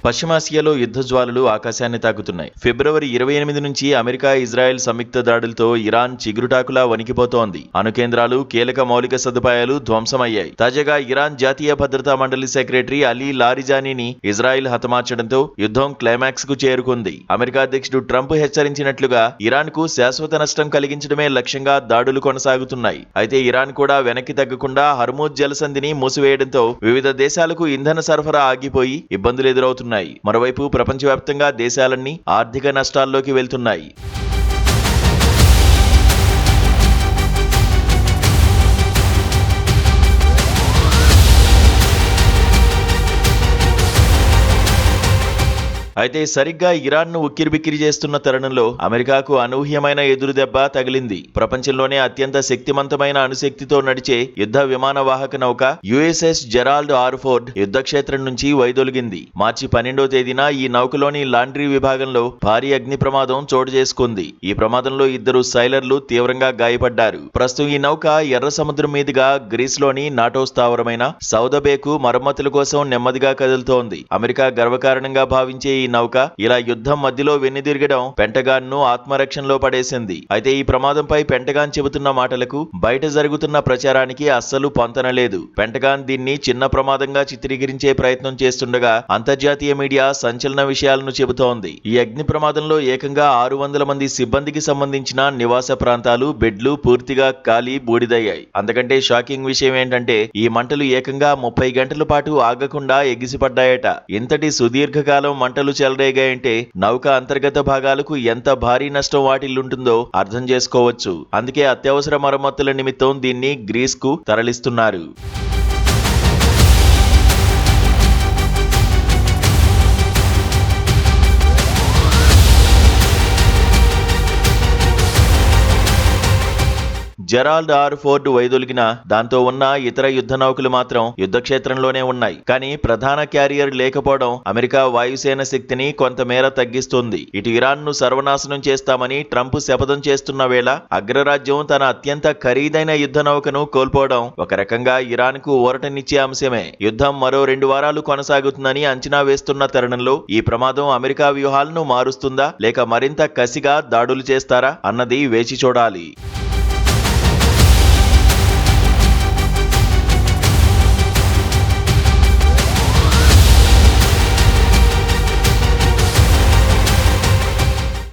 పశ్చిమాసియాలో యుద్ధ జ్వాలలు ఆకాశాన్ని తాకుతున్నాయి. ఫిబ్రవరి 28 నుంచి అమెరికా ఇజ్రాయెల్ సంయుక్త దాడులతో ఇరాన్ చిగురుటాకులా వణికిపోతోంది. అణుకేంద్రాలు, కీలక మౌలిక సదుపాయాలు ధ్వంసమయ్యాయి. తాజాగా ఇరాన్ జాతీయ భద్రతా మండలి సెక్రటరీ అలీ లారిజానీని ఇజ్రాయెల్ హతమార్చడంతో యుద్ధం క్లైమాక్స్ కు చేరుకుంది. అమెరికా అధ్యక్షుడు ట్రంప్ హెచ్చరించినట్లుగా ఇరాన్ కు శాశ్వత నష్టం కలిగించడమే లక్ష్యంగా దాడులు కొనసాగుతున్నాయి. అయితే ఇరాన్ కూడా వెనక్కి తగ్గకుండా హర్మూజ్ జలసంధిని మూసివేయడంతో వివిధ దేశాలకు ఇంధన సరఫరా ఆగిపోయి ఇబ్బందులు ఎదురవుతున్నాయి. మరోవైపు ప్రపంచవ్యాప్తంగా దేశాలన్నీ ఆర్థిక నష్టాల్లోకి వెళ్తున్నాయి. అయితే సరిగ్గా ఇరాన్ను ఉక్కిరిబిక్కిరి చేస్తున్న తరుణంలో అమెరికాకు అనూహ్యమైన ఎదురుదెబ్బ తగిలింది. ప్రపంచంలోనే అత్యంత శక్తివంతమైన అణుశక్తితో నడిచే యుద్ధ విమాన వాహక నౌక యుఎస్ఎస్ జెరాల్డ్ ఆర్ ఫోర్డ్ యుద్ధక్షేత్రం నుంచి వైదొలిగింది. మార్చి 12వ తేదీన ఈ నౌకలోని లాండ్రీ విభాగంలో భారీ అగ్ని ప్రమాదం చోటు చేసుకుంది. ఈ ప్రమాదంలో 2 సైలర్లు తీవ్రంగా గాయపడ్డారు. ప్రస్తుతం ఈ నౌక ఎర్ర సముద్రం మీదుగా గ్రీస్లోని నాటో స్థావరమైన సౌదబేకు మరమ్మతుల కోసం నెమ్మదిగా కదులుతోంది. అమెరికా గర్వకారణంగా భావించే ఈ నౌక ఇలా యుద్ధం మధ్యలో వెన్నుదిరగడం పెంటగాన్ ను ఆత్మరక్షణలో పడేసింది. అయితే ఈ ప్రమాదంపై పెంటగాన్ చెబుతున్న మాటలకు బయట జరుగుతున్న ప్రచారానికి అస్సలు పొంతనలేదు. పెంటగాన్ దీన్ని చిన్న ప్రమాదంగా చిత్రీకరించే ప్రయత్నం చేస్తుండగా అంతర్జాతీయ మీడియా సంచలన విషయాలను చెబుతోంది. ఈ అగ్ని ప్రమాదంలో ఏకంగా 600 మంది సిబ్బందికి సంబంధించిన నివాస ప్రాంతాలు, బెడ్లు పూర్తిగా కాలి బూడిదయ్యాయి. అంతకంటే షాకింగ్ విషయం ఏంటంటే ఈ మంటలు ఏకంగా 30 గంటల పాటు ఆగకుండా ఎగిసిపడ్డాయట. ఇంతటి సుదీర్ఘకాలం మంటలు చెలరేగాయంటే నౌక అంతర్గత భాగాలకు ఎంత భారీ నష్టం వాటిల్లుంటుందో అర్థం చేసుకోవచ్చు. అందుకే అత్యవసర మరమ్మతుల నిమిత్తం దీన్ని గ్రీస్ కు తరలిస్తున్నారు. జెరాల్డ్ ఆర్ ఫోర్డ్ వైదొలిగిన దాంతో ఉన్న ఇతర యుద్ధ నౌకలు మాత్రం యుద్ధక్షేత్రంలోనే ఉన్నాయి. కానీ ప్రధాన క్యారియర్ లేకపోవడం అమెరికా వాయుసేన శక్తిని కొంతమేర తగ్గిస్తుంది. ఇటు ఇరాన్ ను సర్వనాశనం చేస్తామని ట్రంప్ శపథం చేస్తున్న వేళ అగ్రరాజ్యం తన అత్యంత ఖరీదైన యుద్ధ నౌకను కోల్పోవడం ఒక రకంగా ఇరాన్ కు ఊరటనిచ్చే అంశమే. యుద్ధం మరో 2 వారాలు కొనసాగుతుందని అంచనా వేస్తున్న తరుణంలో ఈ ప్రమాదం అమెరికా వ్యూహాలను మారుస్తుందా లేక మరింత కసిగా దాడులు చేస్తారా అన్నది వేచి చూడాలి.